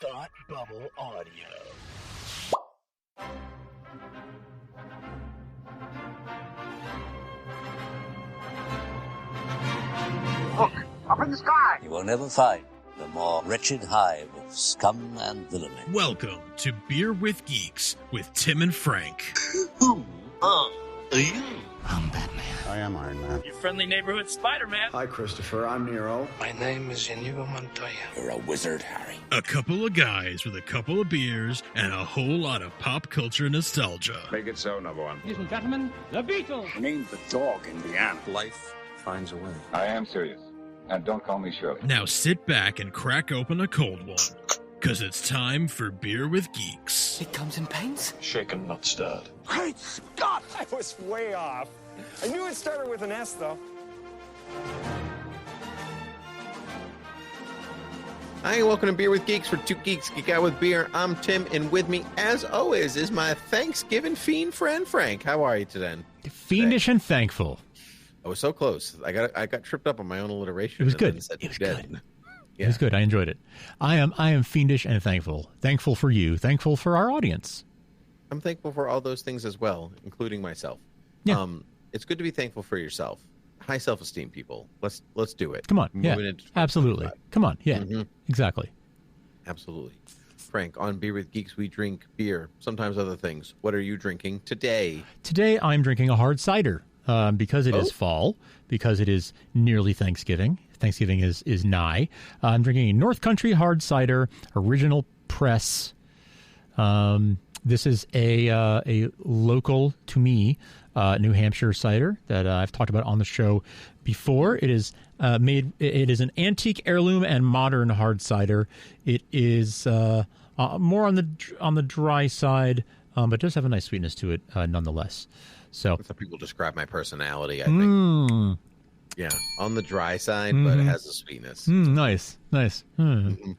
Thought Bubble Audio. Look, up in the sky! You will never find the more wretched hive of scum and villainy. Welcome to Beer with Geeks with Tim and Frank. Who are you? I'm Batman. I am Iron Man. Your friendly neighborhood Spider-Man. Hi, Christopher. I'm Nero. My name is Inigo Montoya. You're a wizard, Harry. A couple of guys with a couple of beers and a whole lot of pop culture nostalgia. Make it so, number one. Ladies and gentlemen, the Beatles. Named the dog Indiana. Life finds a way. I am serious. And don't call me Shirley. Now sit back and crack open a cold one, because it's time for Beer with Geeks. It comes in paints? Shaken, not stirred. Great Scott! I was way off. I knew it started with an S, though. Hi, welcome to Beer with Geeks, where two geeks geek out with beer. I'm Tim, and with me, as always, is my Thanksgiving fiend friend, Frank. How are you today? Fiendish and thankful. I was so close. I got tripped up on my own alliteration. It was good. It was good. Yeah. It was good. I enjoyed it. I am fiendish and thankful. Thankful for you. Thankful for our audience. I'm thankful for all those things as well, including myself. Yeah. It's good to be thankful for yourself. High self-esteem, people. Let's do it. Come on. Yeah. Absolutely. Come on. Yeah. Mm-hmm. Exactly. Absolutely. Frank, on Beer with Geeks, we drink beer, sometimes other things. What are you drinking today? Today, I'm drinking a hard cider because it is fall, because it is nearly Thanksgiving. Thanksgiving is nigh. I'm drinking a North Country hard cider, original press. This is a local, to me, New Hampshire cider that I've talked about on the show before. It is made. It is an antique heirloom and modern hard cider. It is more on the dry side, but does have a nice sweetness to it nonetheless. So that's how people describe my personality, I think. Yeah, on the dry side, but it has a sweetness. Nice. I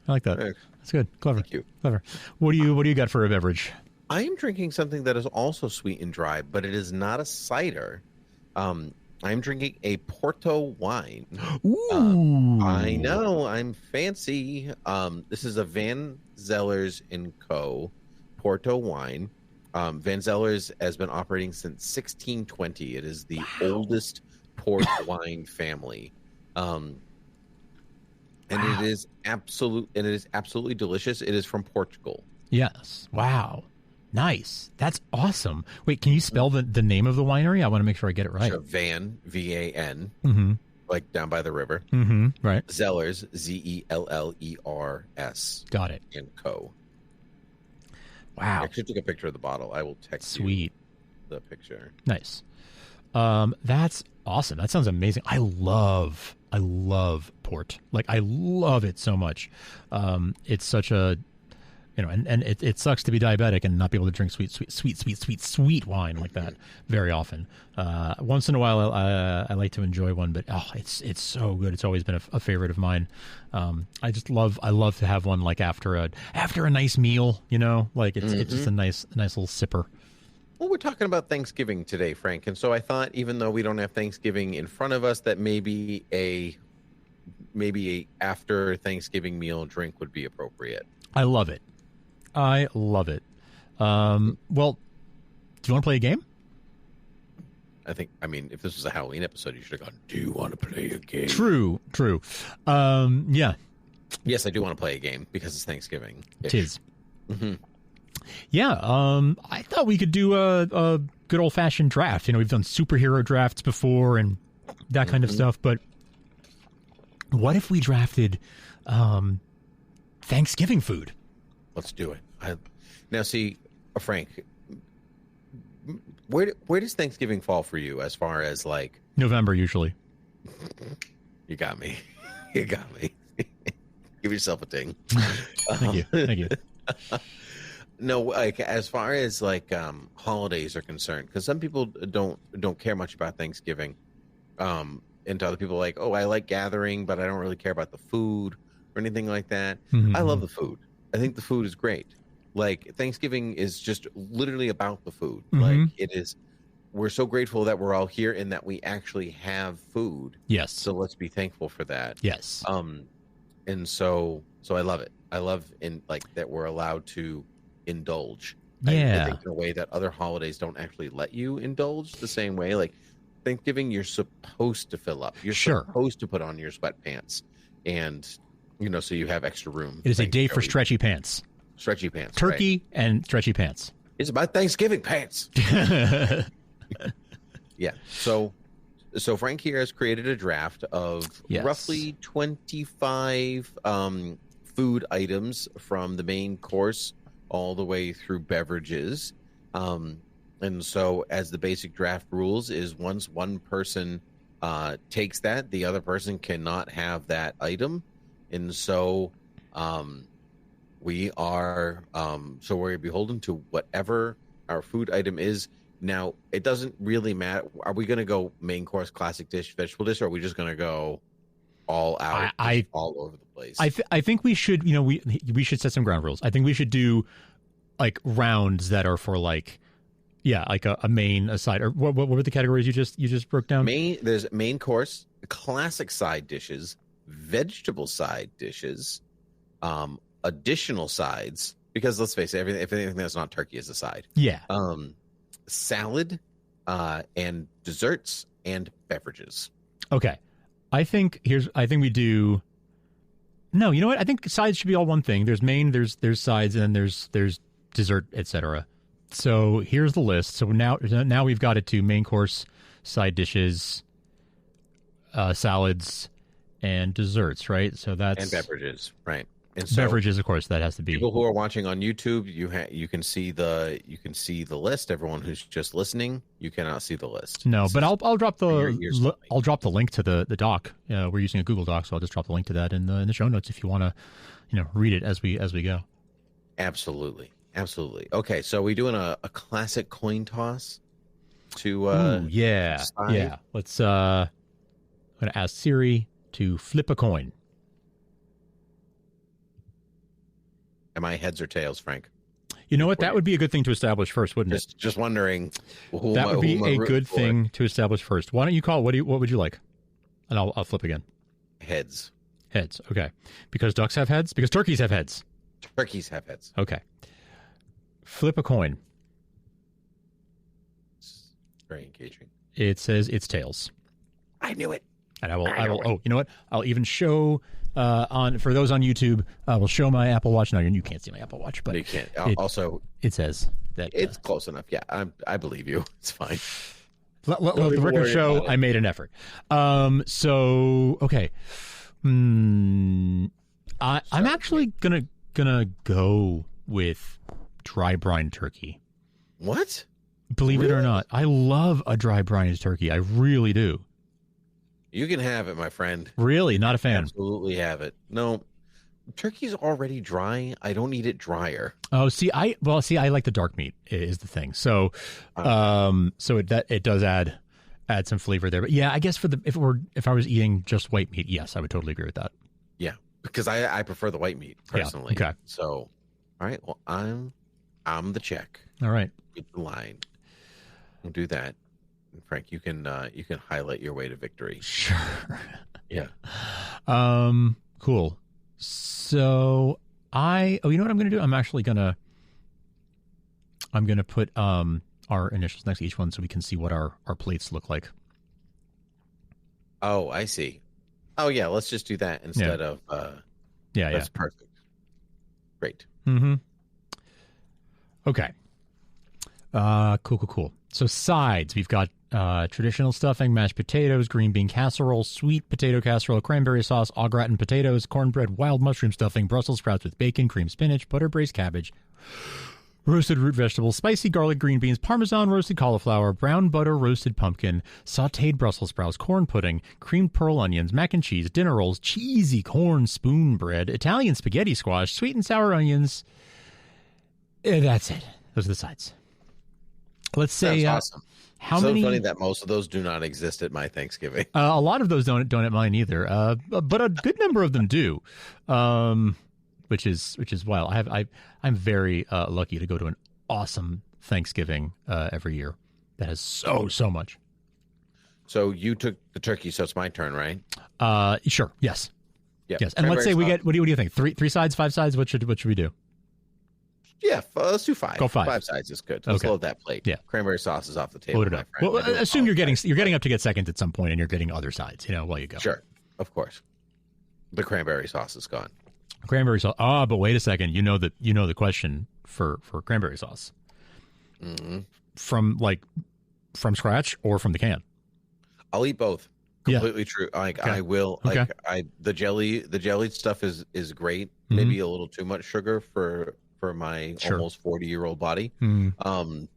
like that. That's good. Clever. Thank you. Clever. What do you got for a beverage? I am drinking something that is also sweet and dry, but it is not a cider. I'm drinking a Porto wine. Ooh. I know, I'm fancy. This is a Van Zellers & Co. Porto wine. Van Zellers has been operating since 1620. It is the oldest port wine family. And it is absolutely delicious. It is from Portugal. Yes. Wow. Nice. That's awesome. Wait, can you spell the name of the winery? I want to make sure I get it right. So Van, V-A-N, like down by the river. Right. Zellers, Z-E-L-L-E-R-S. Got it. And Co. Wow. I actually took a picture of the bottle. I will text you the picture. Nice. That's awesome. That sounds amazing. I love port. Like, I love it so much. It's such a... and it sucks to be diabetic and not be able to drink sweet wine like that very often. Once in a while, I like to enjoy one, but it's so good. It's always been a favorite of mine. I love to have one like after a nice meal. Like it's just a nice little sipper. Well, we're talking about Thanksgiving today, Frank, and so I thought, even though we don't have Thanksgiving in front of us, that maybe a after Thanksgiving meal drink would be appropriate. I love it. Well, do you want to play a game? I mean, if this was a Halloween episode, you should have gone, do you want to play a game? True. Yeah. Yes, I do want to play a game because it's Thanksgiving. It is. Mm-hmm. Yeah. I thought we could do a good old-fashioned draft. We've done superhero drafts before and that kind of stuff, but what if we drafted Thanksgiving food? Let's do it. Now, see, Frank, where does Thanksgiving fall for you as far as like November usually? You got me. Give yourself a ding. Thank you. No, like as far as like holidays are concerned, because some people don't care much about Thanksgiving, and to other people like, oh, I like gathering, but I don't really care about the food or anything like that. I love the food. I think the food is great. Like, Thanksgiving is just literally about the food. Like, it is, we're so grateful that we're all here and that we actually have food. Yes. So let's be thankful for that. Yes. And so I love it. I love that we're allowed to indulge. Yeah. I think in a way that other holidays don't actually let you indulge the same way. Like Thanksgiving, you're supposed to fill up. You're supposed to put on your sweatpants, and so you have extra room. It is a day for stretchy pants. Stretchy pants. Turkey right. and stretchy pants. It's about Thanksgiving pants. Yeah. So Frank here has created a draft of roughly 25 food items from the main course all the way through beverages. And so as the basic draft rules is once one person takes that, the other person cannot have that item. And so we're beholden to whatever our food item is. Now, it doesn't really matter. Are we going to go main course, classic dish, vegetable dish, or are we just going to go all out, all over the place? I think we should, we should set some ground rules. I think we should do like rounds that are for like a main, a side, or what were the categories you just broke down? There's main course, classic side dishes, vegetable side dishes, additional sides, because let's face it, everything that's not turkey is a side. Yeah. Salad, and desserts and beverages. Okay. I think we do. No, you know what? I think sides should be all one thing. There's main, there's sides, and then there's dessert, etc. So here's the list. So now we've got it to main course, side dishes, salads, and desserts, right? So that's and beverages, right? And so beverages, of course, that has to be. People who are watching on YouTube, you can see the list. Everyone who's just listening, you cannot see the list. No, but I'll drop the link to the doc. We're using a Google Doc, so I'll just drop the link to that in the show notes if you want to, read it as we go. Absolutely. Okay, so we doing a classic coin toss to Ooh, yeah. decide? Yeah. Let's I'm gonna ask Siri to flip a coin. Am I heads or tails, Frank? You know what? That would be a good thing to establish first, wouldn't it? Just wondering. That would be a good thing to establish first. Why don't you call? What would you like? And I'll flip again. Heads. Heads. Okay. Because ducks have heads. Because turkeys have heads. Turkeys have heads. Okay. Flip a coin. It's very engaging. It says it's tails. I knew it. And I will. Oh, you know what? I'll even show for those on YouTube. We'll show my Apple Watch. Now you can't see my Apple Watch, but you can't. Also, it says that it's close enough. Yeah, I believe you. It's fine. Let the record show I made an effort. So okay. I'm actually gonna go with dry brine turkey. What? Believe it or not, I love a dry brine turkey. I really do. You can have it, my friend. Really? Not a fan? Absolutely have it. No, turkey's already dry. I don't need it drier. Oh, I like the dark meat is the thing. So, it does add some flavor there. But yeah, I guess if I was eating just white meat, yes, I would totally agree with that. Yeah, because I prefer the white meat personally. Yeah, okay. So, all right. Well, I'm the check. All right. Keep the line. We'll do that. Frank, you can highlight your way to victory. Sure. Yeah. Cool. So you know what I'm going to do? I'm actually going to put our initials next to each one so we can see what our plates look like. Oh, I see. Oh yeah, let's just do that instead of that's perfect. Great. Mm-hmm. Okay. Cool. So sides, we've got traditional stuffing, mashed potatoes, green bean casserole, sweet potato casserole, cranberry sauce, au gratin potatoes, cornbread, wild mushroom stuffing, Brussels sprouts with bacon, cream spinach, butter braised cabbage, roasted root vegetables, spicy garlic green beans, parmesan roasted cauliflower, brown butter roasted pumpkin, sautéed Brussels sprouts, corn pudding, creamed pearl onions, mac and cheese, dinner rolls, cheesy corn spoon bread, Italian spaghetti squash, sweet and sour onions. That's it. Those are the sides. Let's say awesome. How so many? Funny that most of those do not exist at my Thanksgiving. A lot of those don't at mine either, but a good number of them do, which is wild. I'm very lucky to go to an awesome Thanksgiving every year that has so much. So you took the turkey, so it's my turn, right? Sure. Yes. Yeah. Yes, and let's say we get. What do you think? Three sides, 5 sides. What should we do? Yeah, let's do 5. Go 5. 5 sides is good. Let's load that plate. Yeah, cranberry sauce is off the table. Load it up. Well, assume you're getting up to get second at some point, and you're getting other sides. While you go. Sure, of course. The cranberry sauce is gone. Cranberry sauce. But wait a second. You know the question for cranberry sauce. Mm-hmm. From scratch or from the can? I'll eat both. Completely true. I will. The jellied stuff is great. Mm-hmm. Maybe a little too much sugar for my almost 40-year-old body. Mm.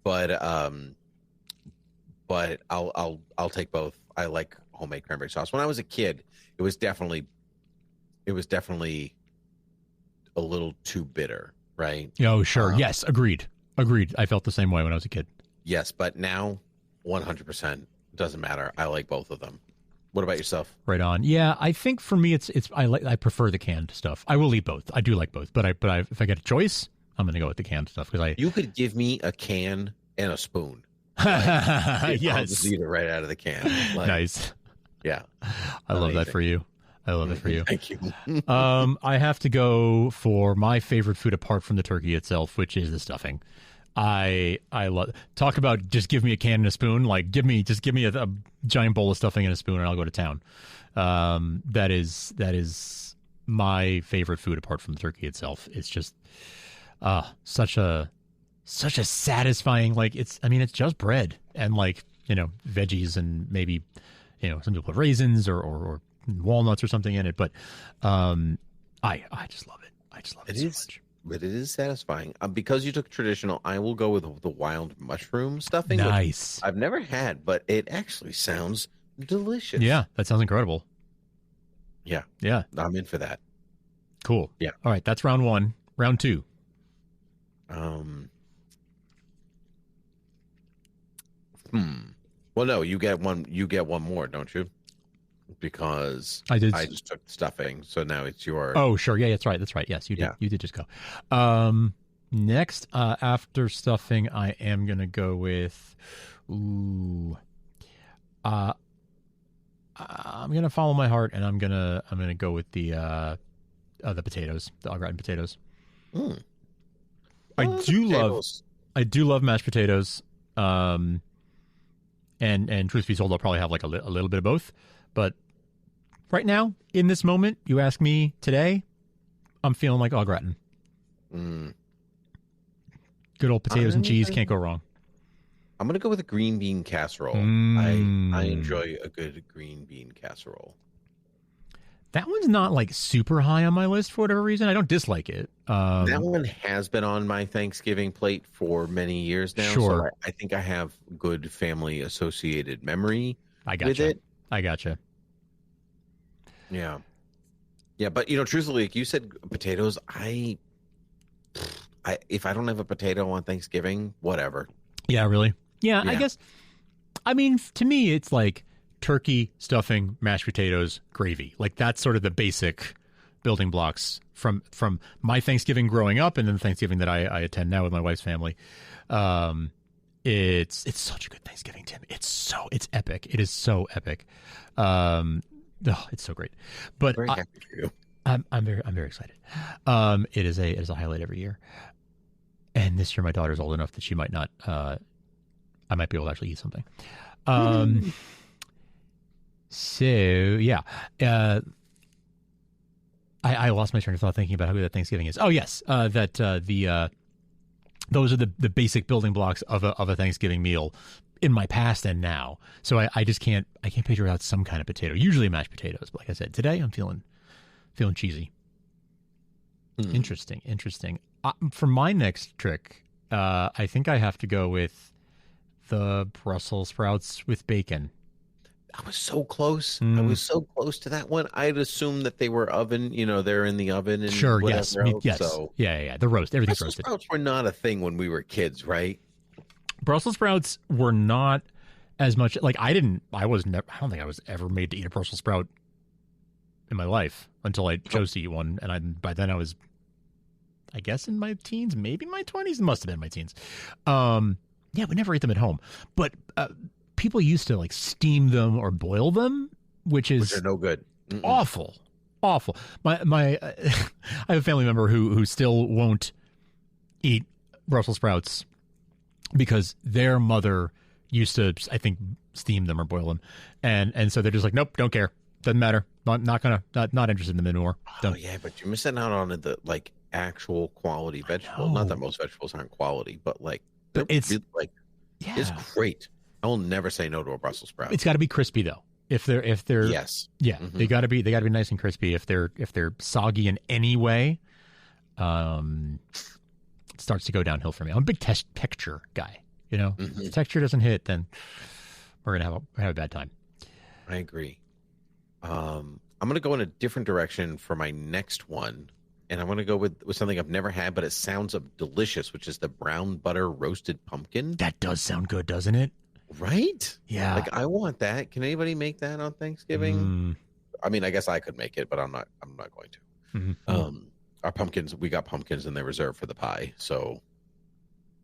But I'll take both. I like homemade cranberry sauce. When I was a kid, it was definitely a little too bitter, right? Oh, sure. Yes, agreed. I felt the same way when I was a kid. Yes, but now 100% doesn't matter. I like both of them. What about yourself? Right on. Yeah, I think for me I prefer the canned stuff. I will eat both. I do like both, but if I get a choice, I'm going to go with the canned stuff You could give me a can and a spoon. Yes. I'll just eat it right out of the can. Nice. Yeah. I love that for you. Thank you. I have to go for my favorite food apart from the turkey itself, which is the stuffing. I love. Talk about just give me a can and a spoon. Like give me a giant bowl of stuffing and a spoon, and I'll go to town. That is my favorite food apart from the turkey itself. It's just such a satisfying. It's just bread and veggies and maybe some people put raisins or walnuts or something in it. But I just love it. I just love it so much. But it is satisfying. Because you took traditional, I will go with the wild mushroom stuffing. Nice. I've never had, but it actually sounds delicious. Yeah, that sounds incredible. Yeah. Yeah. I'm in for that. Cool. Yeah. All right, that's round 1. Round 2. Well, no, you get one more, don't you? Because I just took the stuffing, so now it's your. Oh, sure. Yeah, that's right. Yes, you did. Yeah. You did just go. Next, after stuffing, I am gonna go with. I'm gonna follow my heart, and I'm gonna go with the potatoes, the au gratin potatoes. Mm. I do love mashed potatoes. And truth be told, I'll probably have a little bit of both. But right now, in this moment, you ask me today, I'm feeling like au gratin. Mm. Good old potatoes and cheese, can't go wrong. I'm going to go with a green bean casserole. I enjoy a good green bean casserole. That one's not super high on my list for whatever reason. I don't dislike it. That one has been on my Thanksgiving plate for many years now. Sure. So I think I have good family associated memory with it. I gotcha. Yeah. Yeah, but truthfully, like you said, potatoes, if I don't have a potato on Thanksgiving, whatever. Yeah, really? Yeah. I guess, to me, it's turkey, stuffing, mashed potatoes, gravy. That's sort of the basic building blocks from my Thanksgiving growing up and then the Thanksgiving that I attend now with my wife's family. It's such a good Thanksgiving, Tim. It's epic. It is so epic. It's so great. But very happy for you. I'm very excited. It is a highlight every year. And this year my daughter's old enough that she might not I might be able to actually eat something. So yeah. I lost my train of thought thinking about how good that Thanksgiving is. Oh yes, those are the basic building blocks of a Thanksgiving meal in my past and now. So I just can't picture out some kind of potato. Usually mashed potatoes, but like I said, today I'm feeling cheesy. Interesting. For my next trick, I think I have to go with the Brussels sprouts with bacon. I was so close. I was so close to that one. I'd assume that they were oven. They're in the oven. And sure. Yes. Else, yes. So. Yeah. The roast. Everything's roasted. Brussels sprouts were not a thing when we were kids, right? Brussels sprouts were not as much. I don't think I was ever made to eat a Brussels sprout in my life until I chose to eat one, and by then I was, I guess, in my teens, maybe my 20s. It must have been my teens. Yeah, we never ate them at home, but. People used to steam them or boil them, which are no good. Awful awful. My I have a family member who still won't eat Brussels sprouts because their mother used to, I think, steam them or boil them, and so they're just like, nope, don't care, doesn't matter, not interested in them anymore. Done. Oh yeah, but you're missing out on the like actual quality vegetable. Not that most vegetables aren't quality, but like it's really, like it's great. I will never say no to a Brussels sprout. It's got to be crispy though. If they're yes, yeah, they got to be nice and crispy. If they're soggy in any way, it starts to go downhill for me. I'm a big texture guy. You know, if the texture doesn't hit, then we're gonna have a bad time. I agree. I'm gonna go in a different direction for my next one, and I'm gonna go with something I've never had, but it sounds delicious, which is the brown butter roasted pumpkin. That does sound good, doesn't it? Right? Yeah. Like I want that. Can anybody make that on Thanksgiving? I mean, I guess I could make it, but I'm not going to. Our pumpkins, we got pumpkins and they're reserved for the pie, so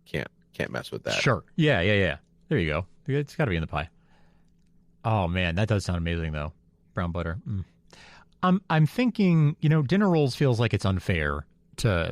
can't mess with that. Sure. Yeah. There you go. It's got to be in the pie. Oh man, that does sound amazing though. Brown butter. I'm thinking, dinner rolls feels like it's unfair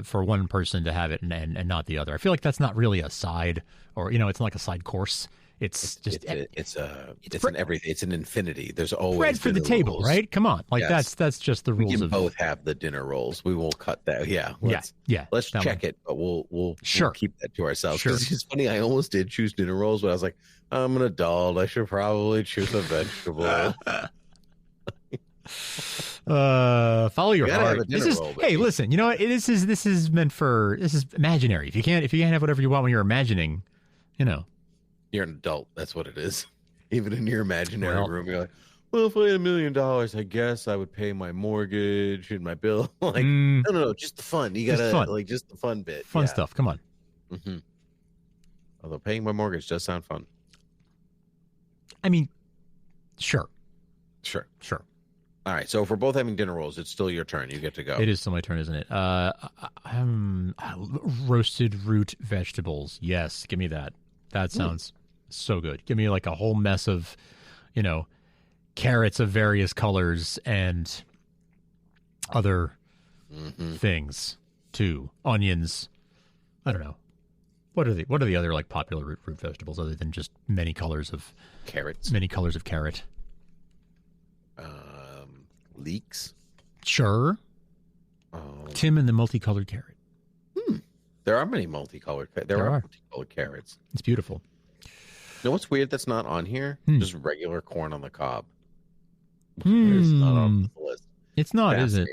for one person to have it and not the other. I feel like that's not really a side, or it's not like a side course. It's an infinity. There's always bread for the table, rolls. Right? Come on, like that's just the rules. We can both have the dinner rolls. We will cut that. Yeah, let's check it, but we'll keep that to ourselves. Sure. It's funny. I almost did choose dinner rolls, but I was like, I'm an adult. I should probably choose a vegetable. Follow your heart. Hey, listen. You know what? This is imaginary. If you can't have whatever you want when you're imagining, you're an adult. That's what it is. Even in your imaginary room, you're like, well, if I had $1 million, I guess I would pay my mortgage and my bill. Like, no, just the fun. You gotta just the fun bit. Fun stuff. Come on. Although paying my mortgage does sound fun. I mean, sure. All right, so if we're both having dinner rolls, it's still your turn. You get to go. It is still my turn, isn't it? Roasted root vegetables. Yes, give me that. That sounds so good. Give me like a whole mess of, carrots of various colors and other things too. Onions. I don't know. What are the other like popular root vegetables other than just many colors of carrots? Many colors of carrot. Leeks. Sure. Tim and the multicolored carrot. There are many multicolored. There are multicolored carrots. It's beautiful. You know what's weird that's not on here? Just regular corn on the cob. It's not on the list. It's not, is it?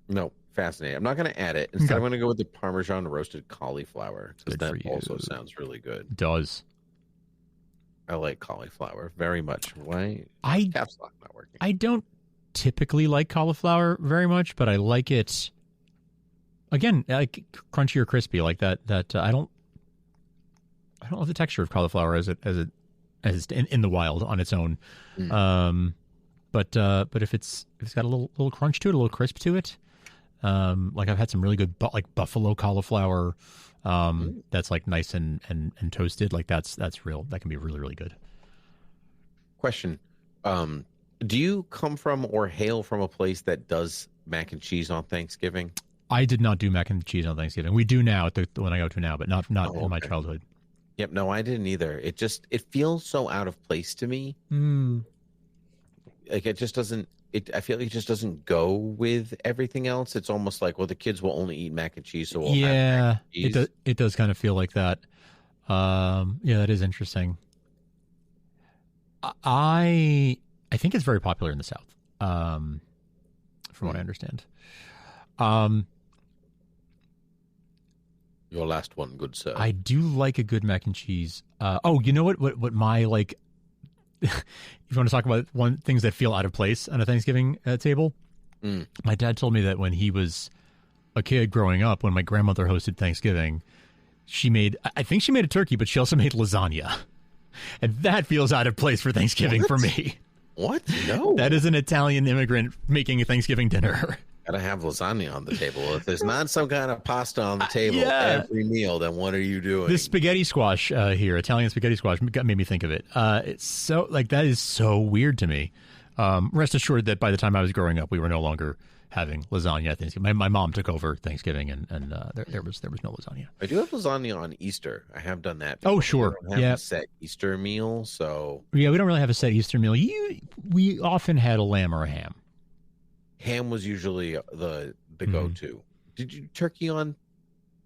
No, fascinating. I'm not going to add it. Instead, I'm going to go with the Parmesan roasted cauliflower because that also sounds really good. It does. I like cauliflower very much. Why? Caps lock not working. I don't typically like cauliflower very much, but I like it. Again, like crunchy or crispy, like that. I don't love the texture of cauliflower as in the wild on its own. But if it's got a little crunch to it, a little crisp to it, like I've had some really good like buffalo cauliflower, that's like nice and toasted. Like that's real. That can be really, really good. Question: do you come from or hail from a place that does mac and cheese on Thanksgiving? I did not do mac and cheese on Thanksgiving. We do now at the one I go to now, but not in my childhood. Yep, no, I didn't either. It feels so out of place to me. Like it just doesn't. I feel like it just doesn't go with everything else. It's almost like, well, the kids will only eat mac and cheese, so we'll have mac and cheese. It does kind of feel like that. Yeah, that is interesting. I think it's very popular in the South, from what I understand. Your last one, good sir. I do like a good mac and cheese. You know what my like. If you want to talk about things that feel out of place on a Thanksgiving table, my dad told me that when he was a kid growing up, when my grandmother hosted Thanksgiving, I think she made a turkey, but she also made lasagna, and that feels out of place for Thanksgiving for me. What? No, that is an Italian immigrant making a Thanksgiving dinner. Gotta have lasagna on the table. If there's not some kind of pasta on the table every meal, then what are you doing? This spaghetti squash here, Italian spaghetti squash, made me think of it. It's so like that is so weird to me. Rest assured that by the time I was growing up, we were no longer having lasagna at Thanksgiving. My mom took over Thanksgiving, and there was no lasagna. I do have lasagna on Easter. I have done that. Oh, sure. We don't have a set Easter meal, so yeah, we don't really have a set Easter meal. We often had a lamb or a ham. Ham was usually the go-to. Did you turkey on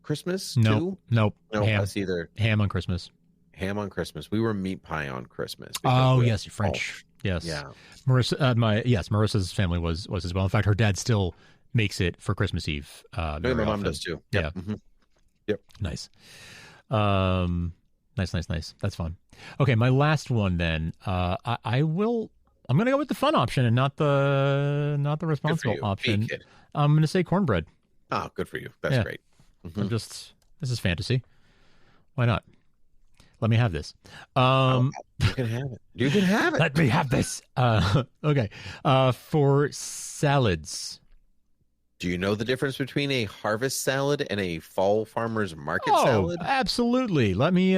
Christmas too? Nope. No, ham. us either. Ham on Christmas. Ham on Christmas. We were meat pie on Christmas. Oh, yes, you're French. Yes. Yeah. Marissa's family was as well. In fact, her dad still makes it for Christmas Eve. My mom does too. Yep. Yeah. Mm-hmm. Yep. Nice. Nice. That's fun. Okay, my last one then. I'm going to go with the fun option and not the responsible option. I'm going to say cornbread. Oh, good for you. That's great. Mm-hmm. This is fantasy. Why not? Let me have this. You can have it. You can have it. Let me have this. Okay. For salads. Do you know the difference between a harvest salad and a fall farmer's market salad? Absolutely. Let me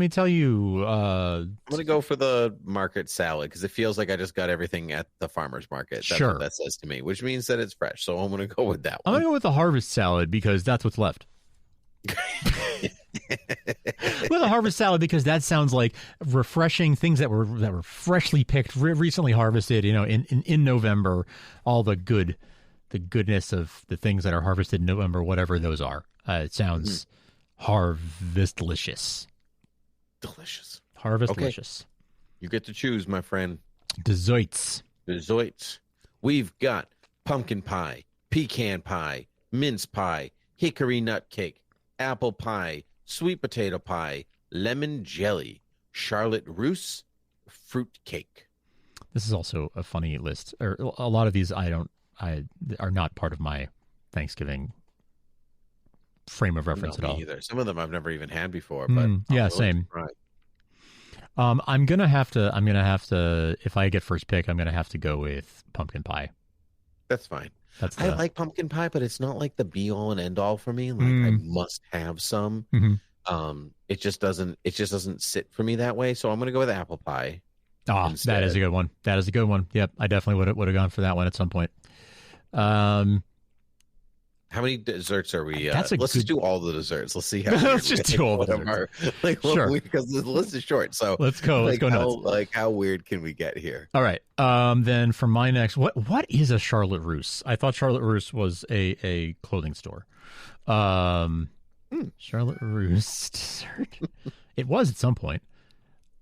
tell you. I'm gonna go for the market salad because it feels like I just got everything at the farmer's market. That's what that says to me, which means that it's fresh. So I'm gonna go with that one. I'm gonna go with the harvest salad because that's what's left. With a harvest salad because that sounds like refreshing things that were freshly picked, recently harvested. In November, all the goodness of the things that are harvested in November, whatever those are. It sounds harvest-licious. Delicious. Harvest-licious. You get to choose, my friend. Desserts. We've got pumpkin pie, pecan pie, mince pie, hickory nut cake, apple pie, sweet potato pie, lemon jelly, Charlotte Russe, fruit cake. This is also a funny list. Or a lot of these are not part of my Thanksgiving frame of reference at all. Either. Some of them I've never even had before, but same. Right. I'm gonna have to. If I get first pick, I'm gonna have to go with pumpkin pie. That's fine. I like pumpkin pie, but it's not like the be all and end all for me. Like I must have some. Mm-hmm. It just doesn't sit for me that way. So I'm gonna go with apple pie. Instead. That is a good one. Yep, I definitely would have gone for that one at some point. How many desserts are we? Let's just do all the desserts. Let's see how. Let's just do all the desserts. Sure. Because the list is short. So let's go. Let's go nuts. How weird can we get here? All right. Then for my next, what is a Charlotte Russe? I thought Charlotte Russe was a clothing store. Charlotte Russe dessert. It was at some point.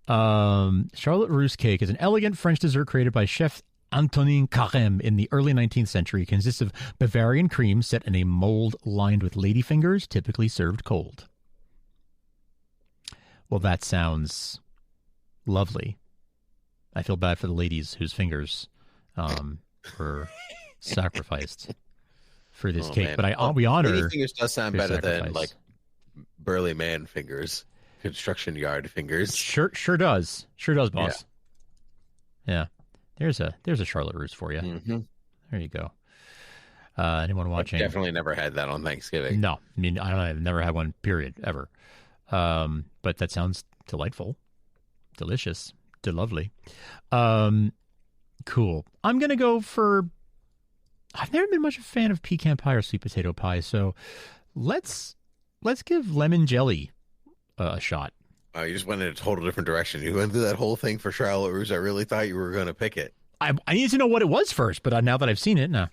Charlotte Russe cake is an elegant French dessert created by chef Antonin Carême in the early 19th century. It consists of Bavarian cream set in a mold lined with ladyfingers, typically served cold. Well, that sounds lovely. I feel bad for the ladies whose fingers were sacrificed for this cake, man. But we honor. Lady fingers does sound better sacrifice. than like burly man fingers, construction yard fingers. Sure does, boss. Yeah. There's a Charlotte Russe for you. Mm-hmm. There you go. Anyone watching? I've definitely never had that on Thanksgiving. No, I mean I've never had one. Period. Ever. But that sounds delightful, delicious, lovely. Cool. I'm gonna go for. I've never been much of a fan of pecan pie or sweet potato pie, so let's give lemon jelly a shot. Oh, you just went in a total different direction. You went through that whole thing for Charlotte Russe. I really thought you were going to pick it. I needed to know what it was first, but now that I've seen it, no.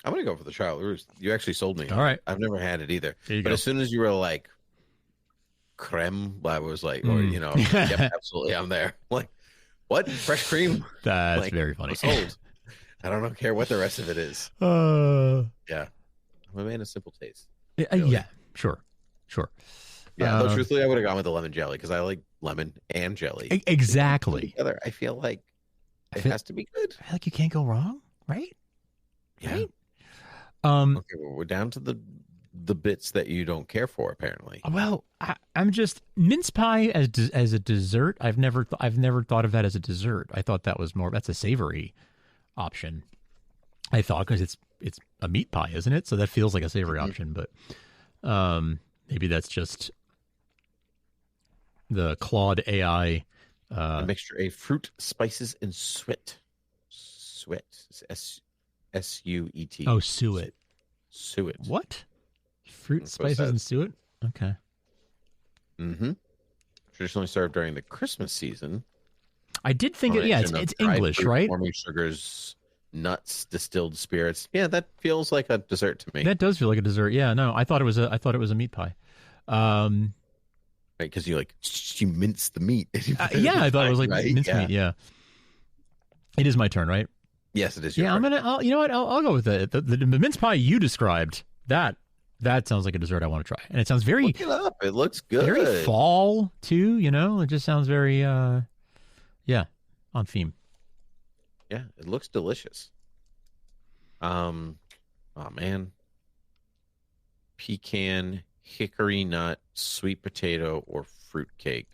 I'm going to go for the Charlotte Russe. You actually sold me. All right. I've never had it either. There you but go. As soon as you were like, creme, I was like, yep, absolutely, I'm there. Like, what? Fresh cream? That's very funny. Sold. I don't care what the rest of it is. Yeah. I'm a man of simple taste. Really. Yeah, sure. Yeah, though truthfully, I would have gone with the lemon jelly because I like lemon and jelly. Exactly. Together, I feel like it has to be good. I feel like you can't go wrong, right? Yeah. Right? Okay, well, we're down to the bits that you don't care for, apparently. Well, I'm just mince pie as a dessert. I've never thought of that as a dessert. I thought that's a savory option. I thought because it's a meat pie, isn't it? So that feels like a savory option, but maybe that's just the Claude AI a mixture of fruit, spices, and sweet. Suet. Suet. Oh, suet. Suet. What? Fruit, That's what it spices, and says. suet? Okay. Mm-hmm. Traditionally served during the Christmas season. I did think it. Yeah, it's Dried English, fruit, right? Warming sugars, nuts, distilled spirits. Yeah, that feels like a dessert to me. That does feel like a dessert. Yeah, no, I thought it was a meat pie. Right, because you mince the meat. Yeah, I thought it was like right? mincemeat. Yeah. It is my turn, right? Yes, it is. Yeah, your turn. you know what? I'll go with it. The mince pie you described, that sounds like a dessert I want to try. And it sounds very... Look it up. It looks good. Very fall, too, you know? It just sounds very, on theme. Yeah, it looks delicious. Oh, man. Pecan, hickory nut, sweet potato, or fruit cake.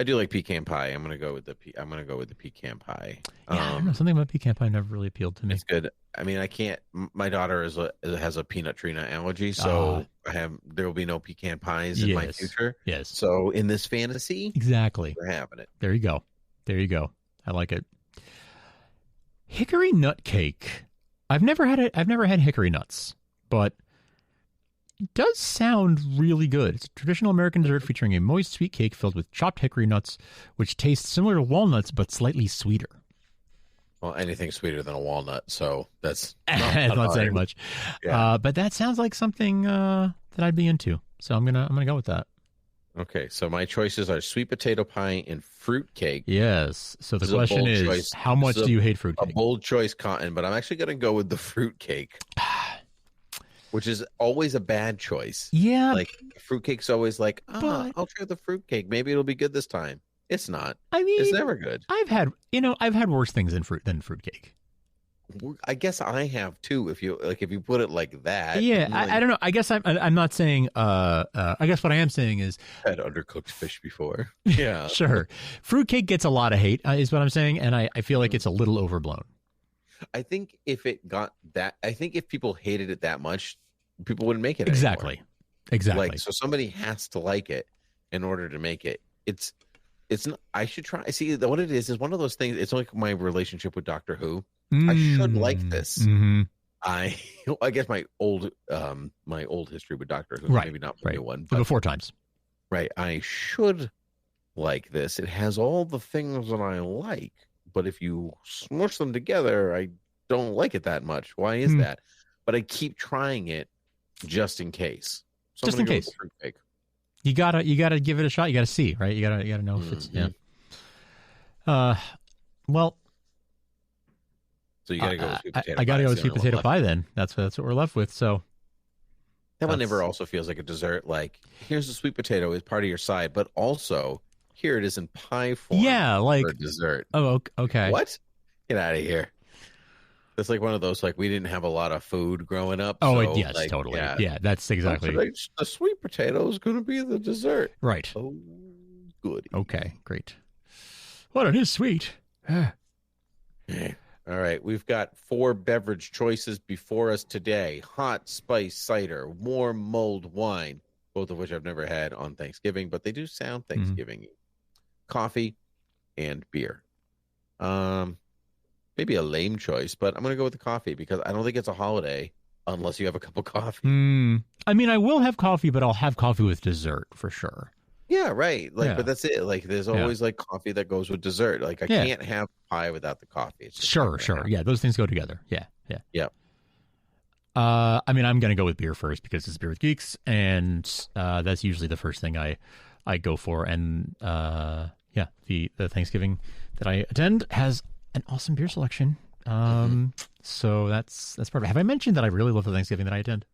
I do like pecan pie. I'm gonna go with the pecan pie. Yeah, I don't know. Something about pecan pie never really appealed to me. It's good. I mean, I can't. My daughter has a peanut tree nut allergy, so there will be no pecan pies in my future. Yes. So in this fantasy, exactly, we're having it. There you go. I like it. Hickory nut cake. I've never had it. I've never had hickory nuts, but it does sound really good. It's a traditional American dessert featuring a moist sweet cake filled with chopped hickory nuts, which taste similar to walnuts but slightly sweeter. Well, anything sweeter than a walnut, so that's not saying much. Yeah. But that sounds like something that I'd be into. So I'm gonna go with that. Okay, so my choices are sweet potato pie and fruit cake. Yes. So the question is, how much do you hate fruit cake? A bold choice, Cotton, but I'm actually going to go with the fruit cake, which is always a bad choice. Yeah. Like, fruit cake's always like, I'll try the fruit cake. Maybe it'll be good this time. It's not. I mean, it's never good. I've had worse things than fruit cake. I guess I have too. If you put it like that. Yeah, I don't know. I guess I'm not saying. I guess what I am saying is had undercooked fish before. Yeah, sure. Fruitcake gets a lot of hate, is what I'm saying, and I feel like it's a little overblown. I think if people hated it that much, people wouldn't make it. Exactly. Anymore. Exactly. Like, so somebody has to like it in order to make it. It's not. I should try. See, what it is one of those things. It's like my relationship with Doctor Who. I should like this. Mm-hmm. I guess my old history with Doctor Who, maybe not my new one, but before times. Right. I should like this. It has all the things that I like, but if you smush them together, I don't like it that much. Why is that? But I keep trying it just in case. So just in case. You gotta give it a shot. You gotta see, right? You gotta know if it's well. So you gotta go with sweet potato pie. I gotta go with sweet potato pie then. That's what we're left with. So that one never also feels like a dessert. Like, here's the sweet potato as part of your side, but also here it is in pie form. Yeah, like for dessert. Oh, okay. What? Get out of here. It's like one of those, like, we didn't have a lot of food growing up. Oh, so, yes, like, totally. Yeah, that's exactly. The sweet potato is going to be the dessert. Right. Oh, good. Okay, great. Well, it is sweet. All right, we've got 4 beverage choices before us today. Hot spice cider, warm mulled wine, both of which I've never had on Thanksgiving, but they do sound Thanksgiving-y. Coffee and beer. Maybe a lame choice, but I'm going to go with the coffee because I don't think it's a holiday unless you have a cup of coffee. I mean, I will have coffee, but I'll have coffee with dessert for sure. Yeah, right. Like, but that's it. Like, there's always like coffee that goes with dessert. Like, I can't have pie without the coffee. It's just sure. Yeah, those things go together. Yeah. I mean, I'm going to go with beer first because it's Beer with Geeks, and that's usually the first thing I go for. And the Thanksgiving that I attend has an awesome beer selection. So that's part of it. Have I mentioned that I really love the Thanksgiving that I attend?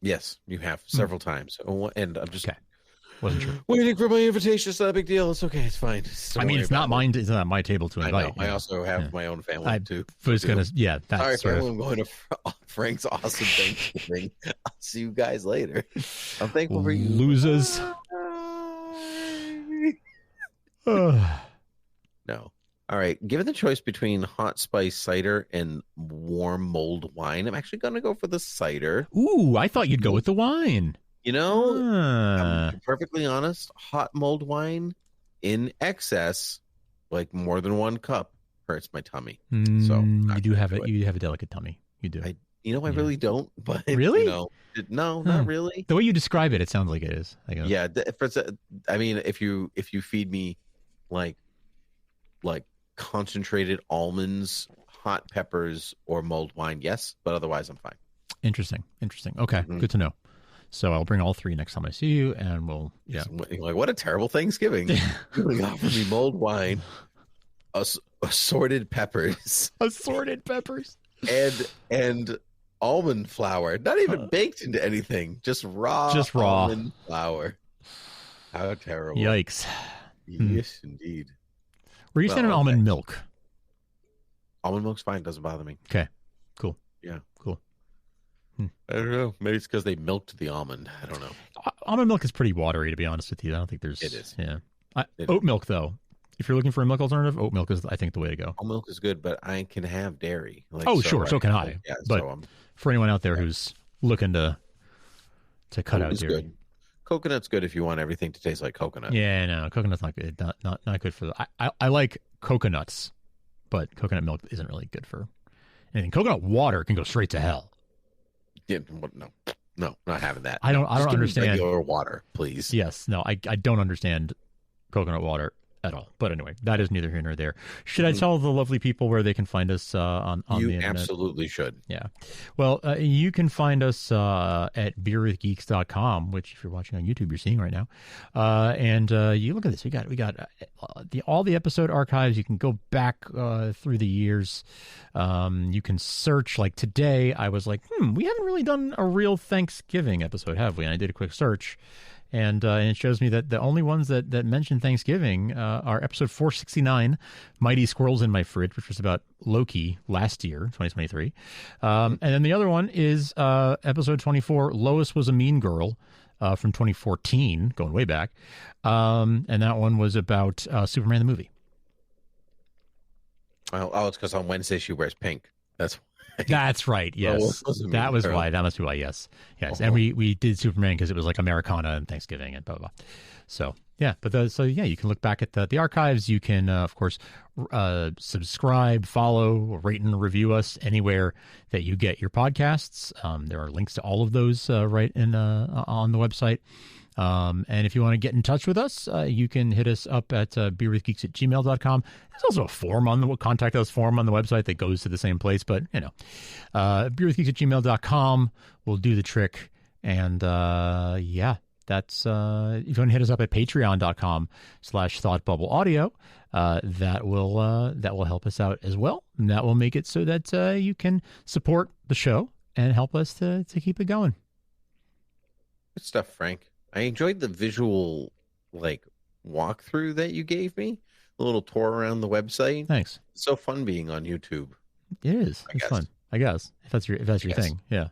Yes, you have several times. And I'm just wasn't sure. Waiting for my invitation. It's not a big deal. It's okay. It's fine. I mean, it's not mine. It's not my table to invite. I also have my own family too. Was gonna, that's sorry, I'm going to Frank's awesome Thanksgiving. I'll see you guys later. I'm thankful for you. Losers. No. All right. Given the choice between hot spice cider and warm mulled wine, I'm actually going to go for the cider. Ooh, I thought you'd go with the wine. You know, I'm perfectly honest, hot mulled wine in excess, like more than 1 cup, hurts my tummy. You do have you have a delicate tummy. You do. I really don't. But really, no, not really. The way you describe it, it sounds like it is. Yeah, I mean, if you feed me like concentrated almonds, hot peppers, or mulled wine, yes, but otherwise I'm fine. Interesting. Okay, good to know. So I'll bring all three next time I see you, and we'll like, what a terrible Thanksgiving. You offer me mulled wine, assorted peppers, and almond flour, not even baked into anything, just raw almond flour. How terrible. Yikes. Yes, indeed. Were you saying almond milk? Almond milk's fine, doesn't bother me. Okay, cool. Yeah, cool. I don't know, maybe it's because they milked the almond. I don't know. Almond milk is pretty watery, to be honest with you. I don't think there's... It is. Yeah. Oat milk, though. If you're looking for a milk alternative, oat milk is, I think, the way to go. Almond milk is good, but I can have dairy. Sure, so can I. Yeah, but for anyone out there who's looking to cut out dairy. Good. Coconut's good if you want everything to taste like coconut. Yeah, no, coconut's not good. Not good for the... I like coconuts, but coconut milk isn't really good for anything. Coconut water can go straight to hell. Yeah, no, not having that. I don't understand regular water, please. Yes, no, I don't understand coconut water at all. But anyway, that is neither here nor there. Should I tell the lovely people where they can find us on the internet? You absolutely should. Yeah. Well, you can find us at beerwithgeeks.com, which if you're watching on YouTube, you're seeing right now. And you look at this. We got all the episode archives. You can go back through the years. You can search. Like today, I was like, we haven't really done a real Thanksgiving episode, have we? And I did a quick search. And it shows me that the only ones that mention Thanksgiving are episode 469, Mighty Squirrels in My Fridge, which was about Loki last year, 2023. And then the other one is episode 24, Lois Was a Mean Girl, from 2014, going way back. And that one was about Superman the movie. Oh, it's because on Wednesday she wears pink. That's right. Yes, that was why. That must be why. Yes. And we did Superman because it was like Americana and Thanksgiving and blah blah. So yeah, you can look back at the archives. You can of course subscribe, follow, rate and review us anywhere that you get your podcasts. There are links to all of those right in on the website. And if you want to get in touch with us, you can hit us up at beerwithgeeks@gmail.com. There's also a form on the contact us form on the website that goes to the same place, but beerwithgeeks@gmail.com will do the trick. And that's if you want to hit us up at patreon.com/thoughtbubbleaudio, that will help us out as well. And that will make it so that you can support the show and help us to keep it going. Good stuff, Frank. I enjoyed the visual walkthrough that you gave me, a little tour around the website. Thanks. It's so fun being on YouTube. It is. It's fun. I guess if that's your thing. Yeah.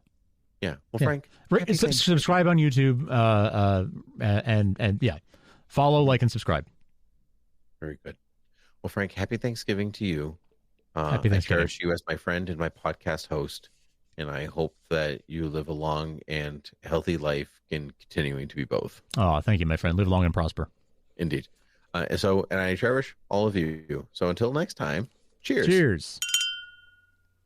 Yeah. Well, Frank, subscribe on YouTube. And follow, like, and subscribe. Very good. Well, Frank, happy Thanksgiving to you. Happy Thanksgiving. I cherish you as my friend and my podcast host. And I hope that you live a long and healthy life in continuing to be both. Oh, thank you, my friend. Live long and prosper. Indeed. And I cherish all of you. So until next time, cheers. Cheers.